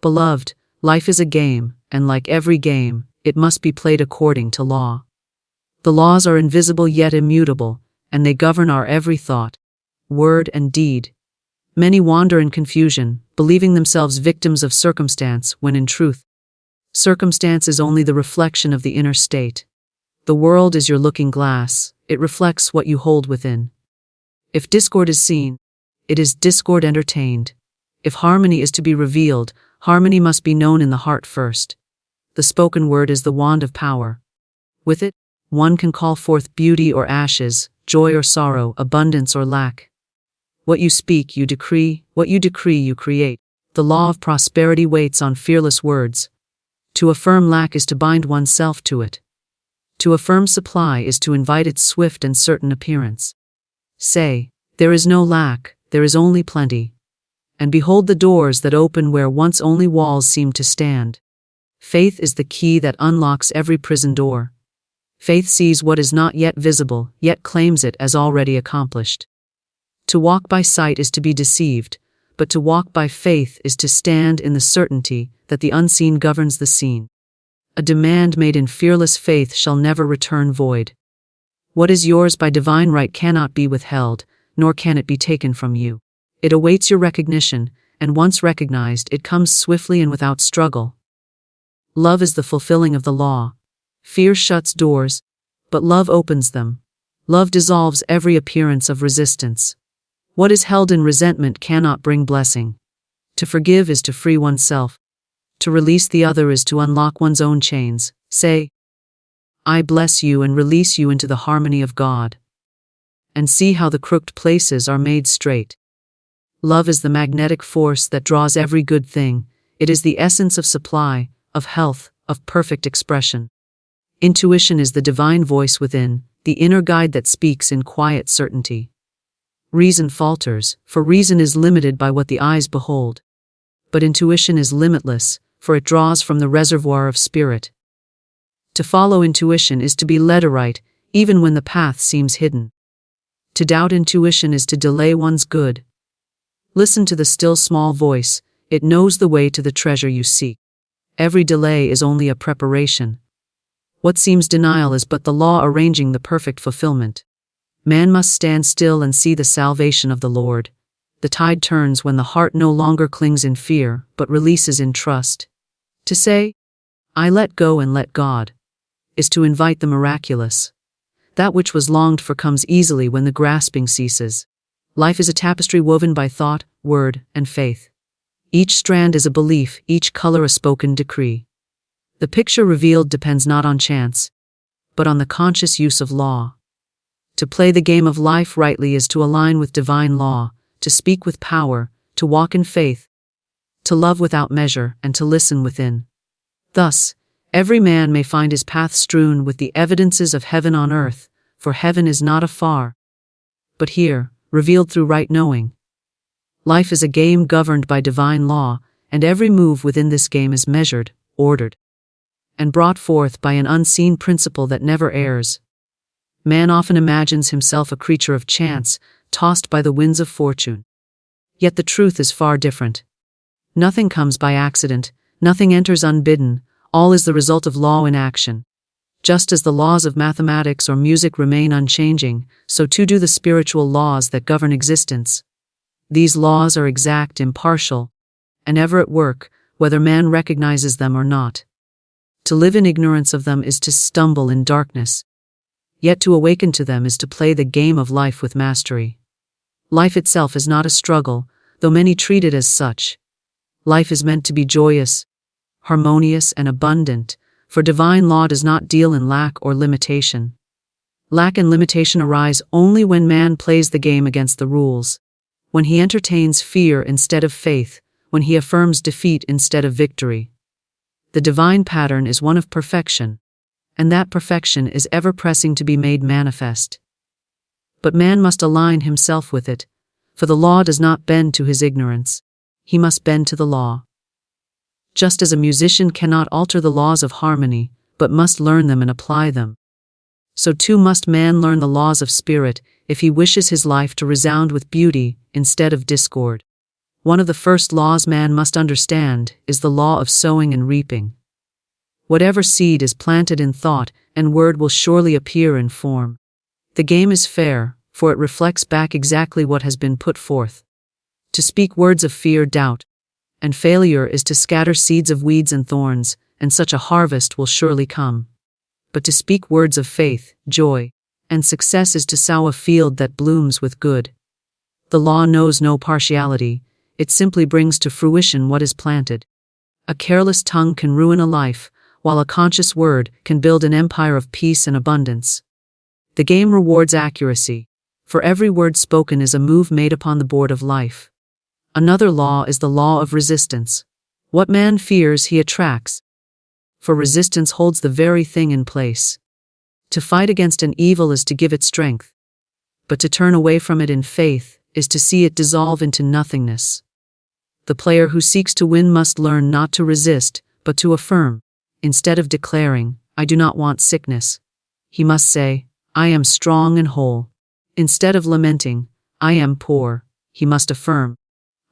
Beloved, life is a game, and like every game, it must be played according to law. The laws are invisible yet immutable, and they govern our every thought, word, and deed. Many wander in confusion, believing themselves victims of circumstance when in truth, circumstance is only the reflection of the inner state. The world is your looking glass, it reflects what you hold within. If discord is seen, it is discord entertained. If harmony is to be revealed, harmony must be known in the heart first. The spoken word is the wand of power. With it, one can call forth beauty or ashes, joy or sorrow, abundance or lack. What you speak, you decree, what you decree, you create. The law of prosperity waits on fearless words. To affirm lack is to bind oneself to it. To affirm supply is to invite its swift and certain appearance. Say, there is no lack, there is only plenty. And behold the doors that open where once only walls seemed to stand. Faith is the key that unlocks every prison door. Faith sees what is not yet visible, yet claims it as already accomplished. To walk by sight is to be deceived, but to walk by faith is to stand in the certainty that the unseen governs the seen. A demand made in fearless faith shall never return void. What is yours by divine right cannot be withheld, nor can it be taken from you. It awaits your recognition, and once recognized, it comes swiftly and without struggle. Love is the fulfilling of the law. Fear shuts doors, but love opens them. Love dissolves every appearance of resistance. What is held in resentment cannot bring blessing. To forgive is to free oneself. To release the other is to unlock one's own chains. Say, I bless you and release you into the harmony of God. And see how the crooked places are made straight. Love is the magnetic force that draws every good thing. It is the essence of supply, of health, of perfect expression. Intuition is the divine voice within, the inner guide that speaks in quiet certainty. Reason falters, for reason is limited by what the eyes behold. But intuition is limitless, for it draws from the reservoir of spirit. To follow intuition is to be led aright, even when the path seems hidden. To doubt intuition is to delay one's good. Listen to the still small voice, it knows the way to the treasure you seek. Every delay is only a preparation. What seems denial is but the law arranging the perfect fulfillment. Man must stand still and see the salvation of the Lord. The tide turns when the heart no longer clings in fear, but releases in trust. To say, I let go and let God, is to invite the miraculous. That which was longed for comes easily when the grasping ceases. Life is a tapestry woven by thought, word, and faith. Each strand is a belief, each color a spoken decree. The picture revealed depends not on chance, but on the conscious use of law. To play the game of life rightly is to align with divine law, to speak with power, to walk in faith, to love without measure, and to listen within. Thus, every man may find his path strewn with the evidences of heaven on earth, for heaven is not afar, but here, revealed through right knowing. Life is a game governed by divine law, and every move within this game is measured, ordered, and brought forth by an unseen principle that never errs. Man often imagines himself a creature of chance, tossed by the winds of fortune. Yet the truth is far different. Nothing comes by accident, nothing enters unbidden, all is the result of law in action. Just as the laws of mathematics or music remain unchanging, so too do the spiritual laws that govern existence. These laws are exact, impartial, and ever at work, whether man recognizes them or not. To live in ignorance of them is to stumble in darkness. Yet to awaken to them is to play the game of life with mastery. Life itself is not a struggle, though many treat it as such. Life is meant to be joyous, harmonious, and abundant, for divine law does not deal in lack or limitation. Lack and limitation arise only when man plays the game against the rules, when he entertains fear instead of faith, when he affirms defeat instead of victory. The divine pattern is one of perfection, and that perfection is ever pressing to be made manifest. But man must align himself with it, for the law does not bend to his ignorance, he must bend to the law. Just as a musician cannot alter the laws of harmony, but must learn them and apply them, so too must man learn the laws of spirit if he wishes his life to resound with beauty instead of discord. One of the first laws man must understand is the law of sowing and reaping. Whatever seed is planted in thought and word will surely appear in form. The game is fair, for it reflects back exactly what has been put forth. To speak words of fear, doubt, and failure is to scatter seeds of weeds and thorns, and such a harvest will surely come. But to speak words of faith, joy, and success is to sow a field that blooms with good. The law knows no partiality, it simply brings to fruition what is planted. A careless tongue can ruin a life, while a conscious word can build an empire of peace and abundance. The game rewards accuracy, for every word spoken is a move made upon the board of life. Another law is the law of resistance. What man fears he attracts, for resistance holds the very thing in place. To fight against an evil is to give it strength, but to turn away from it in faith is to see it dissolve into nothingness. The player who seeks to win must learn not to resist, but to affirm. Instead of declaring, "I do not want sickness," he must say, "I am strong and whole." Instead of lamenting, "I am poor," he must affirm,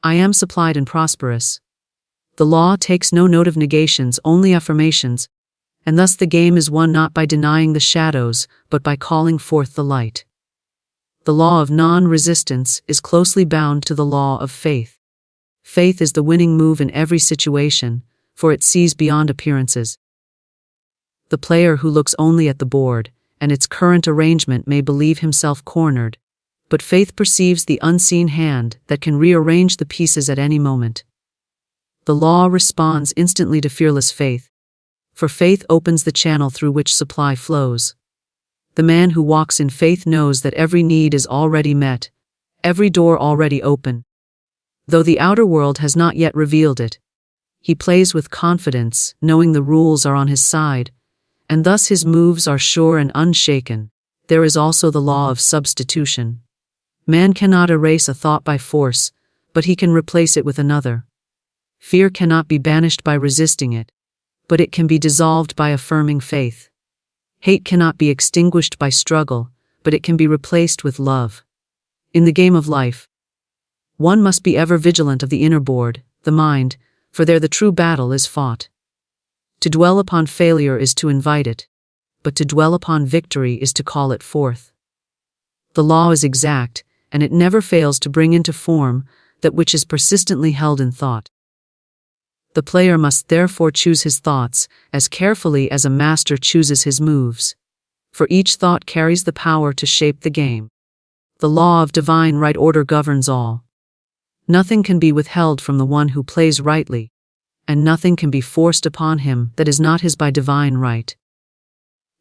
"I am supplied and prosperous." The law takes no note of negations, only affirmations, and thus the game is won not by denying the shadows, but by calling forth the light. The law of non-resistance is closely bound to the law of faith. Faith is the winning move in every situation, for it sees beyond appearances. The player who looks only at the board and its current arrangement may believe himself cornered, but faith perceives the unseen hand that can rearrange the pieces at any moment. The law responds instantly to fearless faith, for faith opens the channel through which supply flows. The man who walks in faith knows that every need is already met, every door already open. Though the outer world has not yet revealed it, he plays with confidence, knowing the rules are on his side, and thus his moves are sure and unshaken. There is also the law of substitution. Man cannot erase a thought by force, but he can replace it with another. Fear cannot be banished by resisting it, but it can be dissolved by affirming faith. Hate cannot be extinguished by struggle, but it can be replaced with love. In the game of life, one must be ever vigilant of the inner board, the mind, for there the true battle is fought. To dwell upon failure is to invite it, but to dwell upon victory is to call it forth. The law is exact, and it never fails to bring into form that which is persistently held in thought. The player must therefore choose his thoughts as carefully as a master chooses his moves, for each thought carries the power to shape the game. The law of divine right order governs all. Nothing can be withheld from the one who plays rightly, and nothing can be forced upon him that is not his by divine right.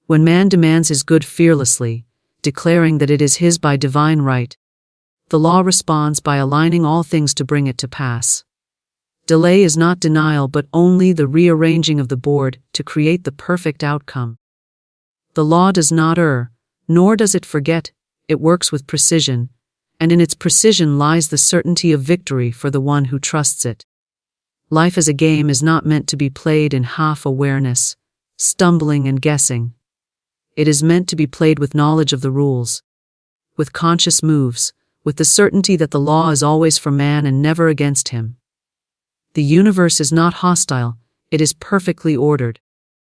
When man demands his good fearlessly, declaring that it is his by divine right, the law responds by aligning all things to bring it to pass. Delay is not denial but only the rearranging of the board to create the perfect outcome. The law does not err, nor does it forget, it works with precision, and in its precision lies the certainty of victory for the one who trusts it. Life as a game is not meant to be played in half-awareness, stumbling and guessing. It is meant to be played with knowledge of the rules, with conscious moves, with the certainty that the law is always for man and never against him. The universe is not hostile, it is perfectly ordered,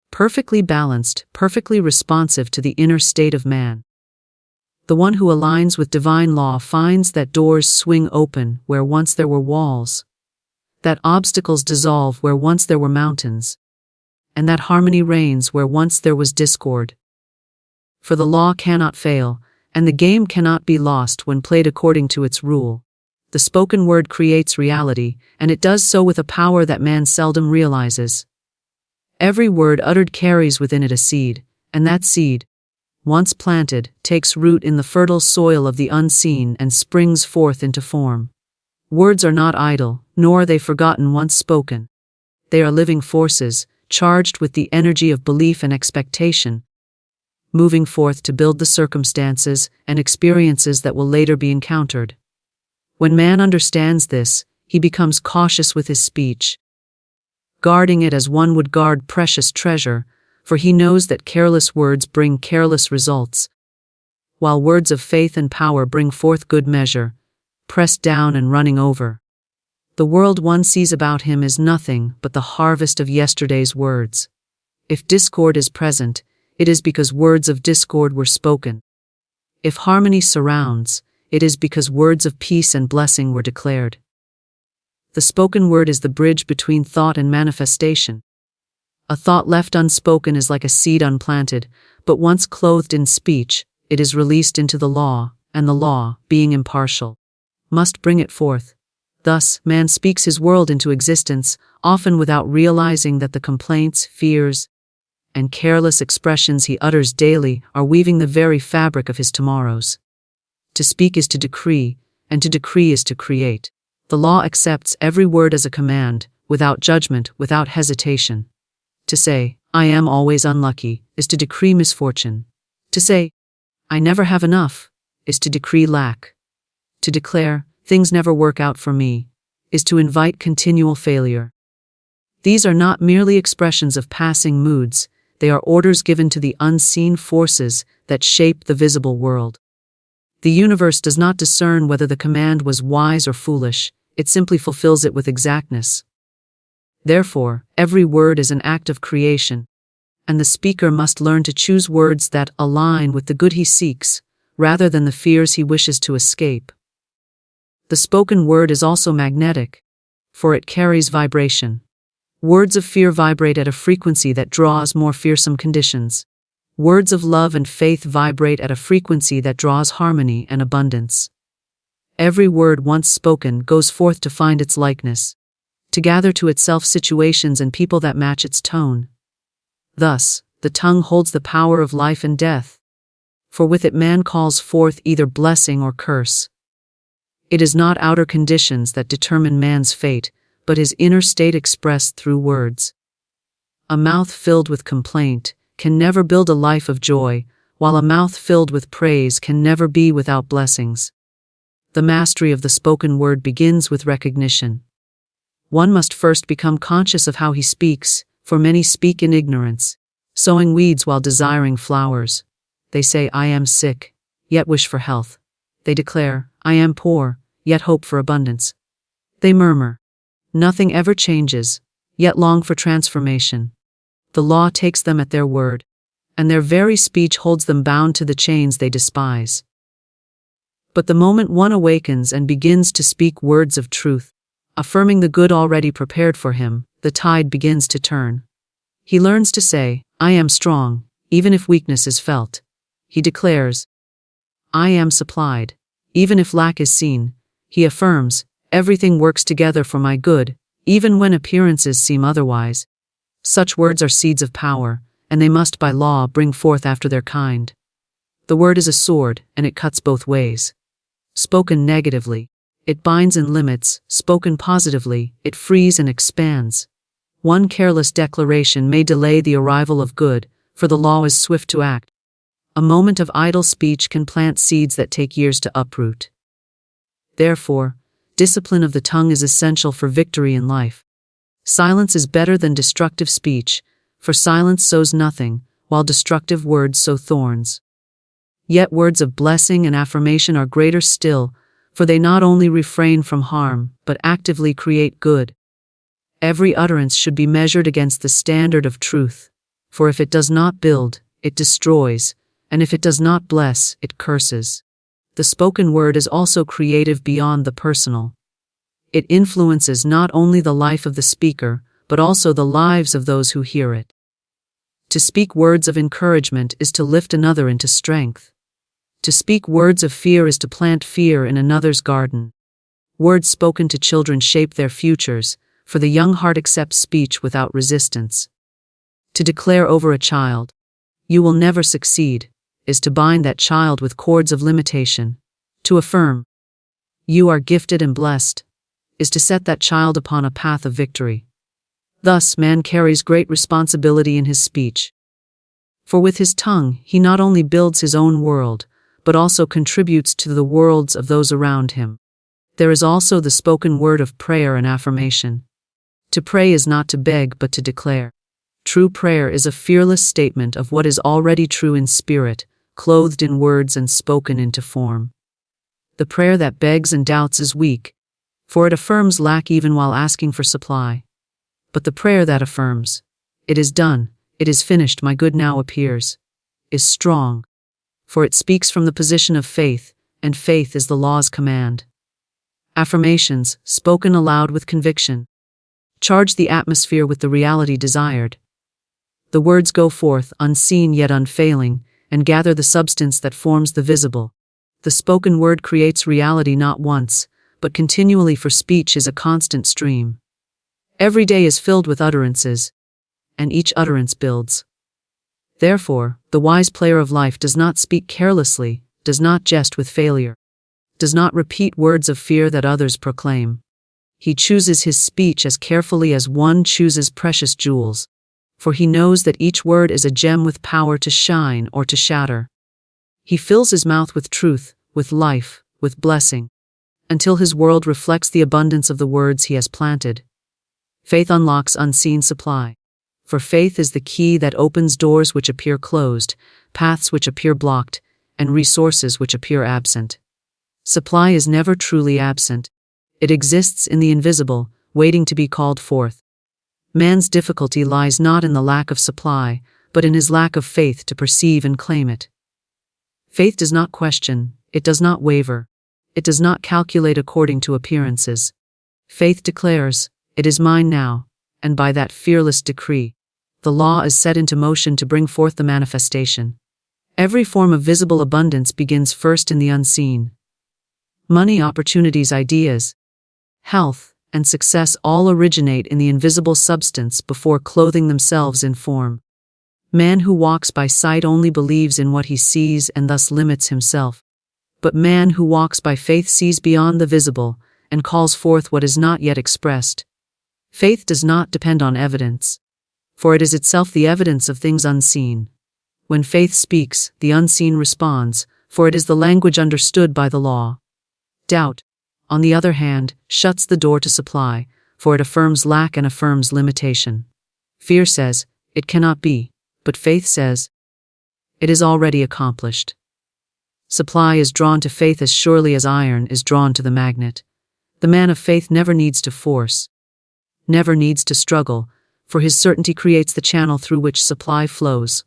perfectly balanced, perfectly responsive to the inner state of man. The one who aligns with divine law finds that doors swing open where once there were walls, that obstacles dissolve where once there were mountains, and that harmony reigns where once there was discord. For the law cannot fail, and the game cannot be lost when played according to its rule. The spoken word creates reality, and it does so with a power that man seldom realizes. Every word uttered carries within it a seed, and that seed, once planted, takes root in the fertile soil of the unseen and springs forth into form. Words are not idle, nor are they forgotten once spoken. They are living forces, charged with the energy of belief and expectation, moving forth to build the circumstances and experiences that will later be encountered. When man understands this, he becomes cautious with his speech, guarding it as one would guard precious treasure, for he knows that careless words bring careless results, while words of faith and power bring forth good measure, pressed down and running over. The world one sees about him is nothing but the harvest of yesterday's words. If discord is present, it is because words of discord were spoken. If harmony surrounds, it is because words of peace and blessing were declared. The spoken word is the bridge between thought and manifestation. A thought left unspoken is like a seed unplanted, but once clothed in speech, it is released into the law, and the law, being impartial, must bring it forth. Thus, man speaks his world into existence, often without realizing that the complaints, fears, and careless expressions he utters daily are weaving the very fabric of his tomorrows. To speak is to decree, and to decree is to create. The law accepts every word as a command, without judgment, without hesitation. To say, I am always unlucky, is to decree misfortune. To say, I never have enough, is to decree lack. To declare, things never work out for me, is to invite continual failure. These are not merely expressions of passing moods, they are orders given to the unseen forces that shape the visible world. The universe does not discern whether the command was wise or foolish, it simply fulfills it with exactness. Therefore, every word is an act of creation, and the speaker must learn to choose words that align with the good he seeks, rather than the fears he wishes to escape. The spoken word is also magnetic, for it carries vibration. Words of fear vibrate at a frequency that draws more fearsome conditions. Words of love and faith vibrate at a frequency that draws harmony and abundance. Every word once spoken goes forth to find its likeness, to gather to itself situations and people that match its tone. Thus, the tongue holds the power of life and death, for with it man calls forth either blessing or curse. It is not outer conditions that determine man's fate, but his inner state expressed through words. A mouth filled with complaint can never build a life of joy, while a mouth filled with praise can never be without blessings. The mastery of the spoken word begins with recognition. One must first become conscious of how he speaks, for many speak in ignorance, sowing weeds while desiring flowers. They say, I am sick, yet wish for health. They declare, I am poor, yet hope for abundance. They murmur, nothing ever changes, yet long for transformation. The law takes them at their word, and their very speech holds them bound to the chains they despise. But the moment one awakens and begins to speak words of truth, affirming the good already prepared for him, the tide begins to turn. He learns to say, I am strong, even if weakness is felt. He declares, I am supplied, even if lack is seen. He affirms, everything works together for my good, even when appearances seem otherwise. Such words are seeds of power, and they must by law bring forth after their kind. The word is a sword, and it cuts both ways. Spoken negatively, it binds and limits; spoken positively, it frees and expands. One careless declaration may delay the arrival of good, for the law is swift to act. A moment of idle speech can plant seeds that take years to uproot. Therefore, discipline of the tongue is essential for victory in life. Silence is better than destructive speech, for silence sows nothing, while destructive words sow thorns. Yet words of blessing and affirmation are greater still, for they not only refrain from harm, but actively create good. Every utterance should be measured against the standard of truth, for if it does not build, it destroys, and if it does not bless, it curses. The spoken word is also creative beyond the personal. It influences not only the life of the speaker, but also the lives of those who hear it. To speak words of encouragement is to lift another into strength. To speak words of fear is to plant fear in another's garden. Words spoken to children shape their futures, for the young heart accepts speech without resistance. To declare over a child, "You will never succeed," is to bind that child with cords of limitation. To affirm, "You are gifted and blessed," is to set that child upon a path of victory. Thus, man carries great responsibility in his speech. For with his tongue, he not only builds his own world, but also contributes to the worlds of those around him. There is also the spoken word of prayer and affirmation. To pray is not to beg but to declare. True prayer is a fearless statement of what is already true in spirit, clothed in words and spoken into form. The prayer that begs and doubts is weak, for it affirms lack even while asking for supply. But the prayer that affirms, "It is done, it is finished, my good now appears," is strong, for it speaks from the position of faith, and faith is the law's command. Affirmations, spoken aloud with conviction, charge the atmosphere with the reality desired. The words go forth, unseen yet unfailing, and gather the substance that forms the visible. The spoken word creates reality not once, but continually, for speech is a constant stream. Every day is filled with utterances, and each utterance builds. Therefore, the wise player of life does not speak carelessly, does not jest with failure, does not repeat words of fear that others proclaim. He chooses his speech as carefully as one chooses precious jewels, for he knows that each word is a gem with power to shine or to shatter. He fills his mouth with truth, with life, with blessing, until his world reflects the abundance of the words he has planted. Faith unlocks unseen supply, for faith is the key that opens doors which appear closed, paths which appear blocked, and resources which appear absent. Supply is never truly absent. It exists in the invisible, waiting to be called forth. Man's difficulty lies not in the lack of supply, but in his lack of faith to perceive and claim it. Faith does not question, it does not waver, it does not calculate according to appearances. Faith declares, "It is mine now," and by that fearless decree, the law is set into motion to bring forth the manifestation. Every form of visible abundance begins first in the unseen. Money, opportunities, ideas, health, and success all originate in the invisible substance before clothing themselves in form. Man who walks by sight only believes in what he sees and thus limits himself. But man who walks by faith sees beyond the visible and calls forth what is not yet expressed. Faith does not depend on evidence, for it is itself the evidence of things unseen. When faith speaks, the unseen responds, for it is the language understood by the law. Doubt, on the other hand, shuts the door to supply, for it affirms lack and affirms limitation. Fear says, "It cannot be," but faith says, "It is already accomplished." Supply is drawn to faith as surely as iron is drawn to the magnet. The man of faith never needs to force, never needs to struggle, for his certainty creates the channel through which supply flows.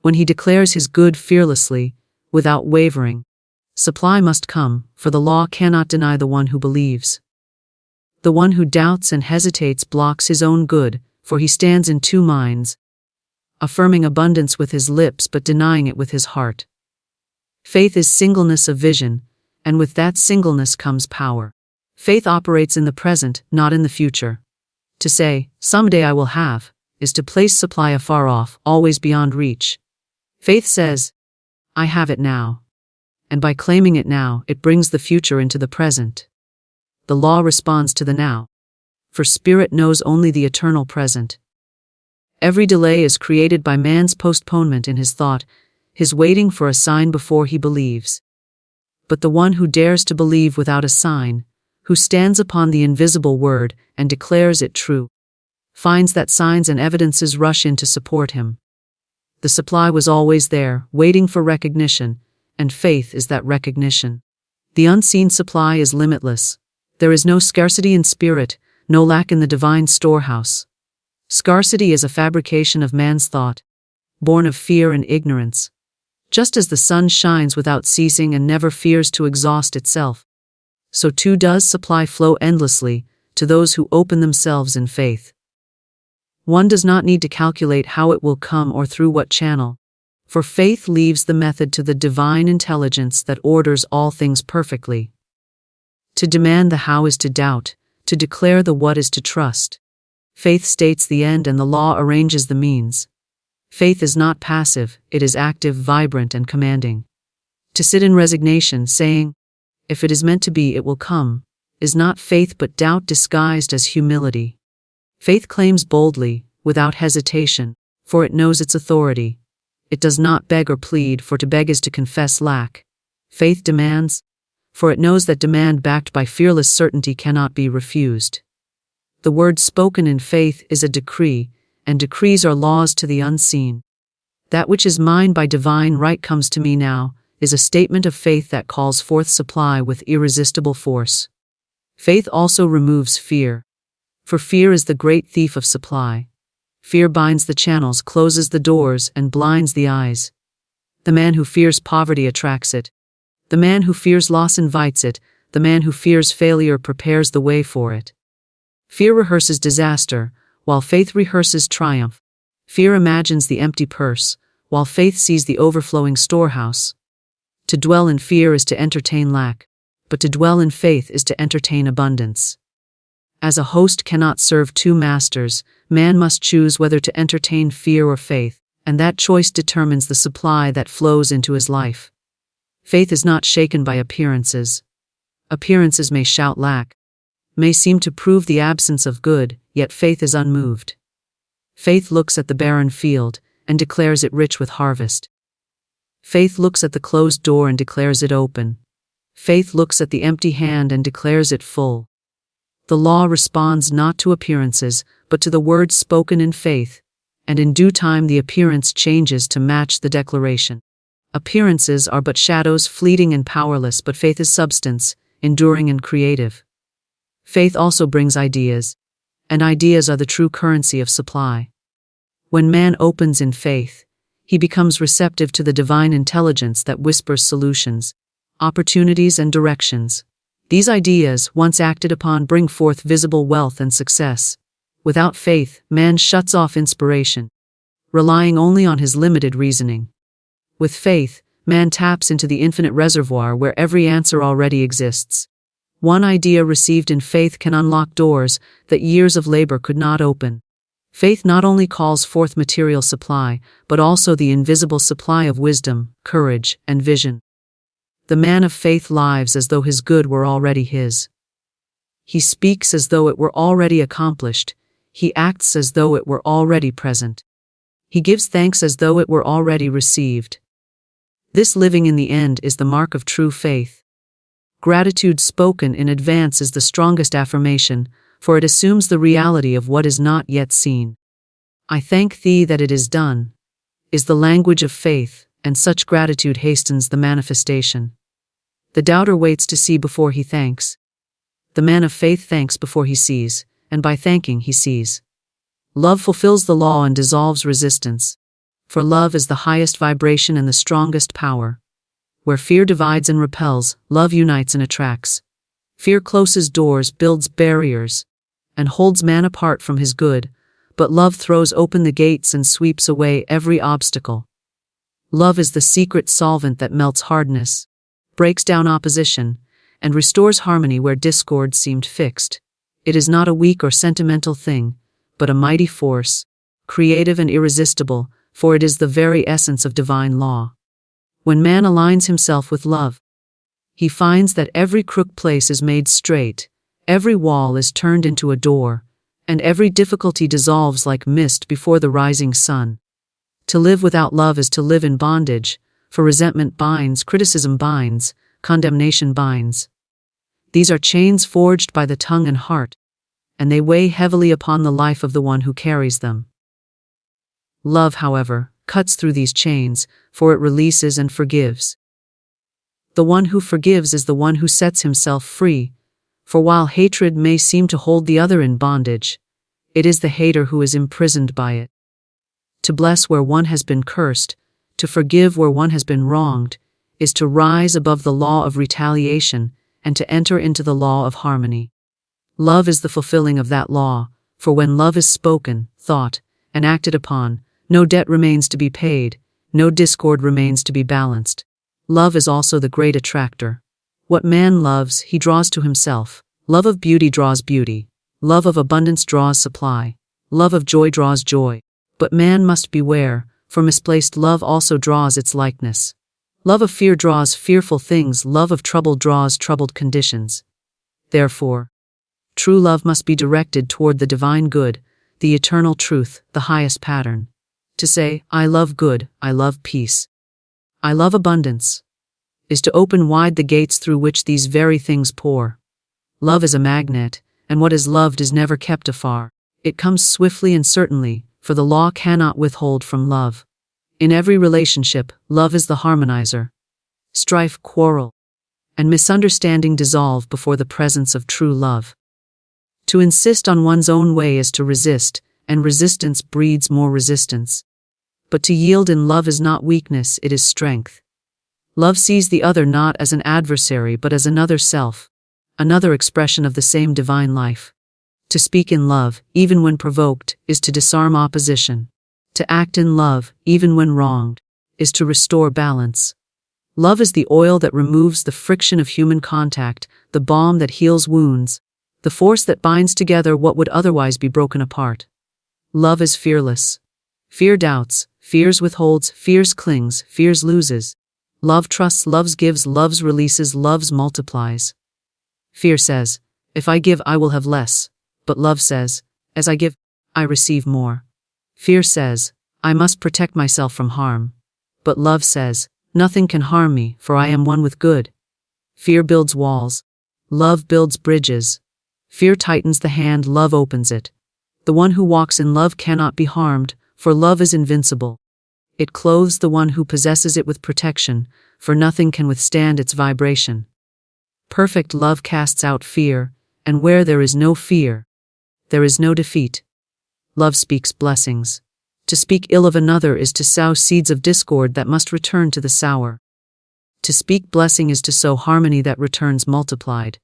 When he declares his good fearlessly, without wavering, supply must come, for the law cannot deny the one who believes. The one who doubts and hesitates blocks his own good, for he stands in two minds, affirming abundance with his lips but denying it with his heart. Faith is singleness of vision, and with that singleness comes power. Faith operates in the present, not in the future. To say, "Someday I will have," is to place supply afar off, always beyond reach. Faith says, "I have it now." And by claiming it now, it brings the future into the present. The law responds to the now, for spirit knows only the eternal present. Every delay is created by man's postponement in his thought, his waiting for a sign before he believes. But the one who dares to believe without a sign, who stands upon the invisible word and declares it true, finds that signs and evidences rush in to support him. The supply was always there, waiting for recognition, and faith is that recognition. The unseen supply is limitless. There is no scarcity in spirit, no lack in the divine storehouse. Scarcity is a fabrication of man's thought, born of fear and ignorance. Just as the sun shines without ceasing and never fears to exhaust itself, so too does supply flow endlessly to those who open themselves in faith. One does not need to calculate how it will come or through what channel, for faith leaves the method to the divine intelligence that orders all things perfectly. To demand the how is to doubt, to declare the what is to trust. Faith states the end and the law arranges the means. Faith is not passive, it is active, vibrant, and commanding. To sit in resignation, saying, "If it is meant to be, it will come," is not faith but doubt disguised as humility. Faith claims boldly, without hesitation, for it knows its authority. It does not beg or plead, for to beg is to confess lack. Faith demands, for it knows that demand backed by fearless certainty cannot be refused. The word spoken in faith is a decree, and decrees are laws to the unseen. That which is mine by divine right comes to me now, is a statement of faith that calls forth supply with irresistible force. Faith also removes fear. For fear is the great thief of supply. Fear binds the channels, closes the doors, and blinds the eyes. The man who fears poverty attracts it. The man who fears loss invites it. The man who fears failure prepares the way for it. Fear rehearses disaster, while faith rehearses triumph. Fear imagines the empty purse, while faith sees the overflowing storehouse. To dwell in fear is to entertain lack, but to dwell in faith is to entertain abundance. As a host cannot serve two masters, man must choose whether to entertain fear or faith, and that choice determines the supply that flows into his life. Faith is not shaken by appearances. Appearances may shout lack, may seem to prove the absence of good, yet faith is unmoved. Faith looks at the barren field and declares it rich with harvest. Faith looks at the closed door and declares it open. Faith looks at the empty hand and declares it full. The law responds not to appearances, but to the words spoken in faith, and in due time the appearance changes to match the declaration. Appearances are but shadows, fleeting and powerless, but faith is substance, enduring and creative. Faith also brings ideas, and ideas are the true currency of supply. When man opens in faith, he becomes receptive to the divine intelligence that whispers solutions, opportunities and directions. These ideas, once acted upon, bring forth visible wealth and success. Without faith, man shuts off inspiration, relying only on his limited reasoning. With faith, man taps into the infinite reservoir where every answer already exists. One idea received in faith can unlock doors that years of labor could not open. Faith not only calls forth material supply, but also the invisible supply of wisdom, courage, and vision. The man of faith lives as though his good were already his. He speaks as though it were already accomplished. He acts as though it were already present. He gives thanks as though it were already received. This living in the end is the mark of true faith. Gratitude spoken in advance is the strongest affirmation, for it assumes the reality of what is not yet seen. I thank thee that it is done, is the language of faith, and such gratitude hastens the manifestation. The doubter waits to see before he thanks. The man of faith thanks before he sees, and by thanking he sees. Love fulfills the law and dissolves resistance. For love is the highest vibration and the strongest power. Where fear divides and repels, love unites and attracts. Fear closes doors, builds barriers, and holds man apart from his good, but love throws open the gates and sweeps away every obstacle. Love is the secret solvent that melts hardness, breaks down opposition, and restores harmony where discord seemed fixed. It is not a weak or sentimental thing, but a mighty force, creative and irresistible, for it is the very essence of divine law. When man aligns himself with love, he finds that every crooked place is made straight, every wall is turned into a door, and every difficulty dissolves like mist before the rising sun. To live without love is to live in bondage, for resentment binds, criticism binds, condemnation binds. These are chains forged by the tongue and heart, and they weigh heavily upon the life of the one who carries them. Love, however, cuts through these chains, for it releases and forgives. The one who forgives is the one who sets himself free, for while hatred may seem to hold the other in bondage, it is the hater who is imprisoned by it. To bless where one has been cursed, to forgive where one has been wronged, is to rise above the law of retaliation and to enter into the law of harmony. Love is the fulfilling of that law, for when love is spoken, thought, and acted upon, no debt remains to be paid, no discord remains to be balanced. Love is also the great attractor. What man loves, he draws to himself. Love of beauty draws beauty. Love of abundance draws supply. Love of joy draws joy. But man must beware, for misplaced love also draws its likeness. Love of fear draws fearful things. Love of trouble draws troubled conditions. Therefore, true love must be directed toward the divine good, the eternal truth, the highest pattern. To say, I love good, I love peace, I love abundance, is to open wide the gates through which these very things pour. Love is a magnet, and what is loved is never kept afar. It comes swiftly and certainly, for the law cannot withhold from love. In every relationship, love is the harmonizer. Strife, quarrel, and misunderstanding dissolve before the presence of true love. To insist on one's own way is to resist, and resistance breeds more resistance. But to yield in love is not weakness, it is strength. Love sees the other not as an adversary but as another self, another expression of the same divine life. To speak in love, even when provoked, is to disarm opposition. To act in love, even when wronged, is to restore balance. Love is the oil that removes the friction of human contact, the balm that heals wounds, the force that binds together what would otherwise be broken apart. Love is fearless. Fear doubts, fears withholds, fears clings, fears loses. Love trusts, loves gives, loves releases, loves multiplies. Fear says, if I give I will have less, but love says, as I give, I receive more. Fear says, I must protect myself from harm, but love says, nothing can harm me, for I am one with good. Fear builds walls. Love builds bridges. Fear tightens the hand, love opens it. The one who walks in love cannot be harmed, for love is invincible. It clothes the one who possesses it with protection, for nothing can withstand its vibration. Perfect love casts out fear, and where there is no fear, there is no defeat. Love speaks blessings. To speak ill of another is to sow seeds of discord that must return to the sower. To speak blessing is to sow harmony that returns multiplied.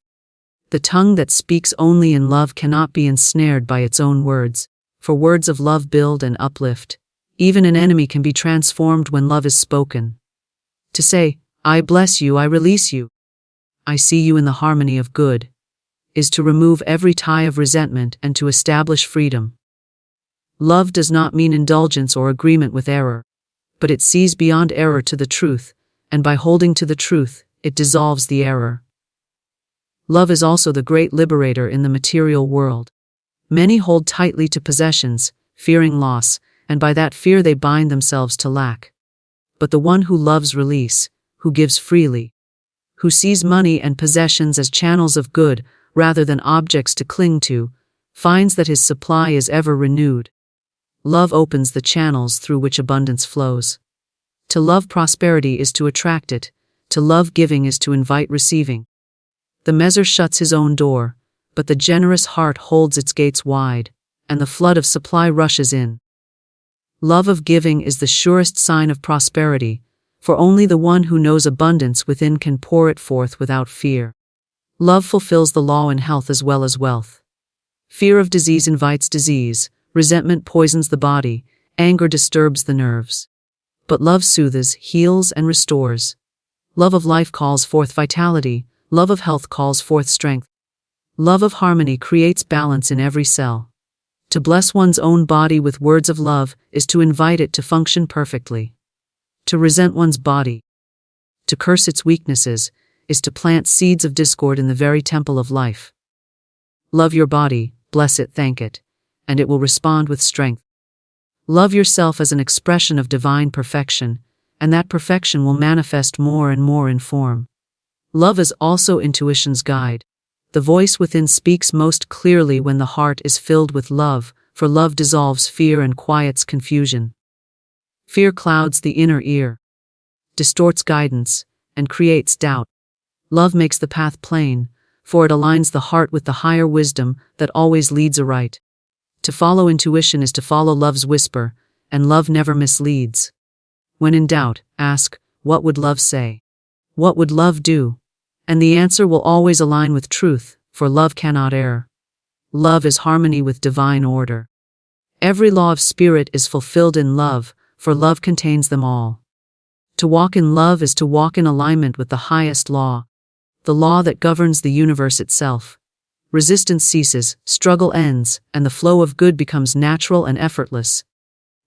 The tongue that speaks only in love cannot be ensnared by its own words, for words of love build and uplift. Even an enemy can be transformed when love is spoken. To say, I bless you, I release you, I see you in the harmony of good, is to remove every tie of resentment and to establish freedom. Love does not mean indulgence or agreement with error, but it sees beyond error to the truth, and by holding to the truth, it dissolves the error. Love is also the great liberator in the material world. Many hold tightly to possessions, fearing loss, and by that fear they bind themselves to lack. But the one who loves release, who gives freely, who sees money and possessions as channels of good rather than objects to cling to, finds that his supply is ever renewed. Love opens the channels through which abundance flows. To love prosperity is to attract it, to love giving is to invite receiving. The miser shuts his own door, but the generous heart holds its gates wide, and the flood of supply rushes in. Love of giving is the surest sign of prosperity, for only the one who knows abundance within can pour it forth without fear. Love fulfills the law in health as well as wealth. Fear of disease invites disease, resentment poisons the body, anger disturbs the nerves. But love soothes, heals, and restores. Love of life calls forth vitality, love of health calls forth strength. Love of harmony creates balance in every cell. To bless one's own body with words of love is to invite it to function perfectly. To resent one's body, to curse its weaknesses, is to plant seeds of discord in the very temple of life. Love your body, bless it, thank it, and it will respond with strength. Love yourself as an expression of divine perfection, and that perfection will manifest more and more in form. Love is also intuition's guide. The voice within speaks most clearly when the heart is filled with love, for love dissolves fear and quiets confusion. Fear clouds the inner ear, distorts guidance, and creates doubt. Love makes the path plain, for it aligns the heart with the higher wisdom that always leads aright. To follow intuition is to follow love's whisper, and love never misleads. When in doubt, ask, what would love say? What would love do? And the answer will always align with truth, for love cannot err. Love is harmony with divine order. Every law of spirit is fulfilled in love, for love contains them all. To walk in love is to walk in alignment with the highest law, the law that governs the universe itself. Resistance ceases, struggle ends, and the flow of good becomes natural and effortless.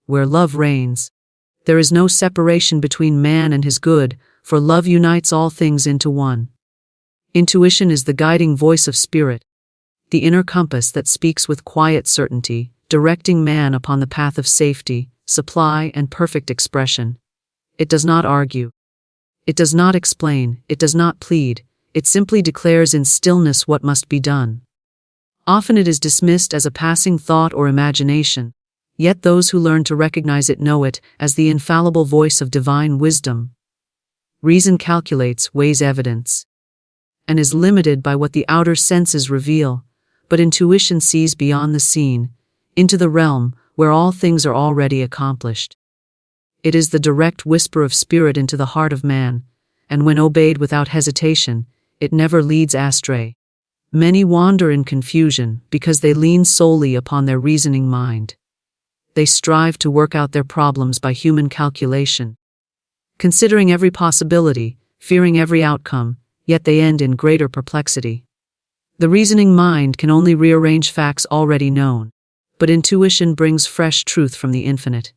Where love reigns, there is no separation between man and his good, for love unites all things into one. Intuition is the guiding voice of spirit, the inner compass that speaks with quiet certainty, directing man upon the path of safety, supply, and perfect expression. It does not argue. It does not explain, it does not plead, it simply declares in stillness what must be done. Often it is dismissed as a passing thought or imagination, yet those who learn to recognize it know it as the infallible voice of divine wisdom. Reason calculates, weighs evidence. and is limited by what the outer senses reveal, but intuition sees beyond the scene, into the realm where all things are already accomplished. It is the direct whisper of spirit into the heart of man, and when obeyed without hesitation, it never leads astray. Many wander in confusion because they lean solely upon their reasoning mind. They strive to work out their problems by human calculation, considering every possibility, fearing every outcome, yet they end in greater perplexity. The reasoning mind can only rearrange facts already known, but intuition brings fresh truth from the infinite.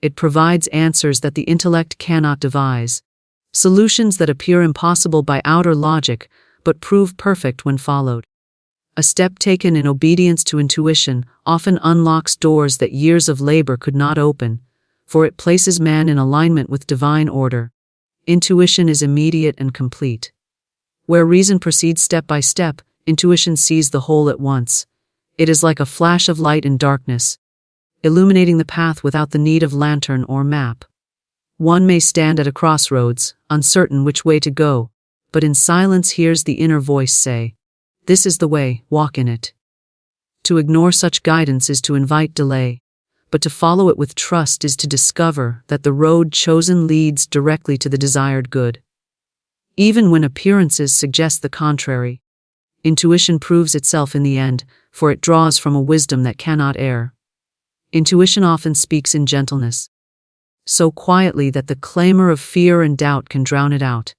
It provides answers that the intellect cannot devise, solutions that appear impossible by outer logic, but prove perfect when followed. A step taken in obedience to intuition often unlocks doors that years of labor could not open, for it places man in alignment with divine order. Intuition is immediate and complete. Where reason proceeds step by step, intuition sees the whole at once. It is like a flash of light in darkness, illuminating the path without the need of lantern or map. One may stand at a crossroads, uncertain which way to go, but in silence hears the inner voice say, "This is the way, walk in it." To ignore such guidance is to invite delay, but to follow it with trust is to discover that the road chosen leads directly to the desired good. Even when appearances suggest the contrary, intuition proves itself in the end, for it draws from a wisdom that cannot err. Intuition often speaks in gentleness, so quietly that the clamor of fear and doubt can drown it out.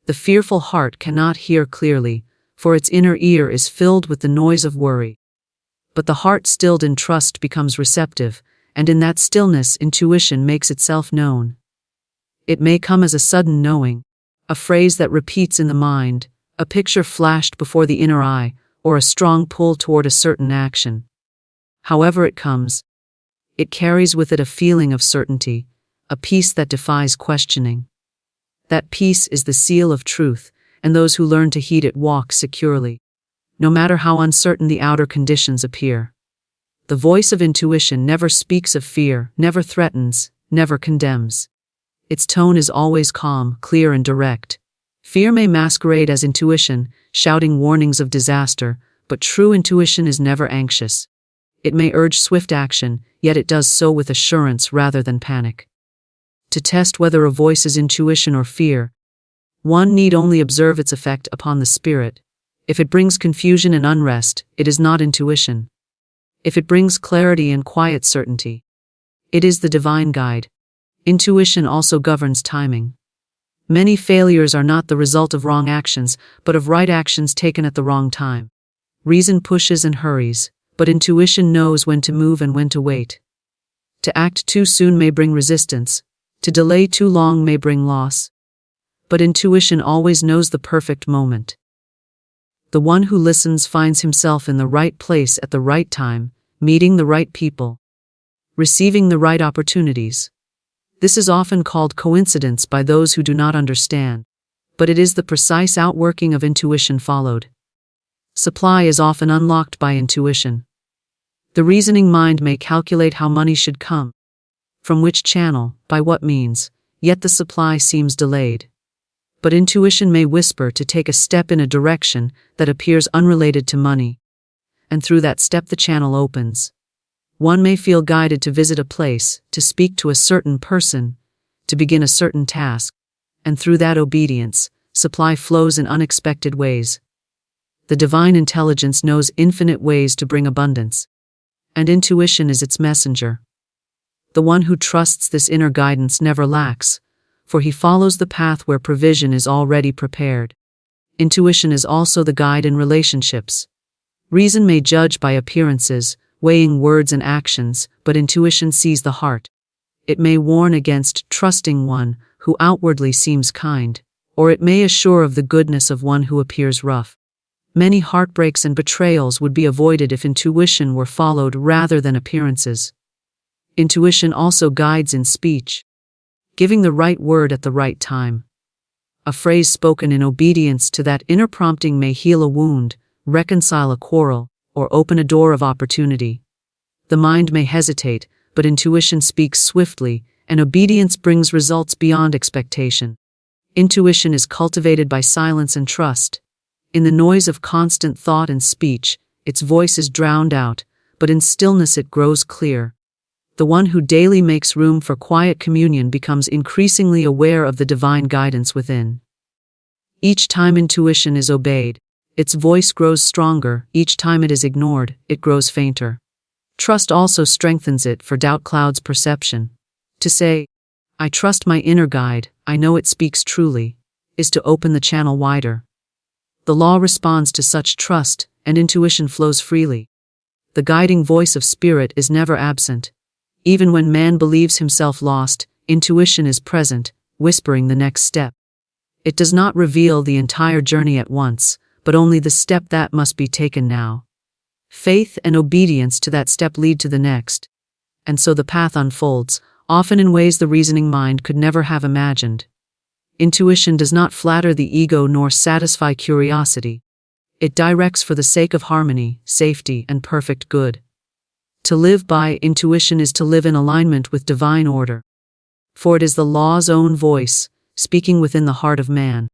The fearful heart cannot hear clearly, for its inner ear is filled with the noise of worry. But the heart stilled in trust becomes receptive, and in that stillness intuition makes itself known. It may come as a sudden knowing, a phrase that repeats in the mind, a picture flashed before the inner eye, or a strong pull toward a certain action. However it comes, it carries with it a feeling of certainty, a peace that defies questioning. That peace is the seal of truth, and those who learn to heed it walk securely, no matter how uncertain the outer conditions appear. The voice of intuition never speaks of fear, never threatens, never condemns. Its tone is always calm, clear, and direct. Fear may masquerade as intuition, shouting warnings of disaster, but true intuition is never anxious. It may urge swift action, yet it does so with assurance rather than panic. To test whether a voice is intuition or fear, one need only observe its effect upon the spirit. If it brings confusion and unrest, it is not intuition. If it brings clarity and quiet certainty, it is the divine guide. Intuition also governs timing. Many failures are not the result of wrong actions, but of right actions taken at the wrong time. Reason pushes and hurries, but intuition knows when to move and when to wait. To act too soon may bring resistance. To delay too long may bring loss. But intuition always knows the perfect moment. The one who listens finds himself in the right place at the right time, meeting the right people, receiving the right opportunities. This is often called coincidence by those who do not understand, but it is the precise outworking of intuition followed. Supply is often unlocked by intuition. The reasoning mind may calculate how money should come, from which channel, by what means, yet the supply seems delayed. But intuition may whisper to take a step in a direction that appears unrelated to money, and through that step the channel opens. One may feel guided to visit a place, to speak to a certain person, to begin a certain task, and through that obedience, supply flows in unexpected ways. The divine intelligence knows infinite ways to bring abundance, and intuition is its messenger. The one who trusts this inner guidance never lacks, for he follows the path where provision is already prepared. Intuition is also the guide in relationships. Reason may judge by appearances, weighing words and actions, but intuition sees the heart. It may warn against trusting one who outwardly seems kind, or it may assure of the goodness of one who appears rough. Many heartbreaks and betrayals would be avoided if intuition were followed rather than appearances. Intuition also guides in speech, giving the right word at the right time. A phrase spoken in obedience to that inner prompting may heal a wound, reconcile a quarrel, or open a door of opportunity. The mind may hesitate, but intuition speaks swiftly, and obedience brings results beyond expectation. Intuition is cultivated by silence and trust. In the noise of constant thought and speech, its voice is drowned out, but in stillness it grows clear. The one who daily makes room for quiet communion becomes increasingly aware of the divine guidance within. Each time intuition is obeyed, its voice grows stronger. Each time it is ignored, it grows fainter. Trust also strengthens it, for doubt clouds perception. To say, "I trust my inner guide, I know it speaks truly," is to open the channel wider. The law responds to such trust, and intuition flows freely. The guiding voice of spirit is never absent. Even when man believes himself lost, intuition is present, whispering the next step. It does not reveal the entire journey at once, but only the step that must be taken now. Faith and obedience to that step lead to the next. And so the path unfolds, often in ways the reasoning mind could never have imagined. Intuition does not flatter the ego nor satisfy curiosity. It directs for the sake of harmony, safety, and perfect good. To live by intuition is to live in alignment with divine order. For it is the law's own voice, speaking within the heart of man.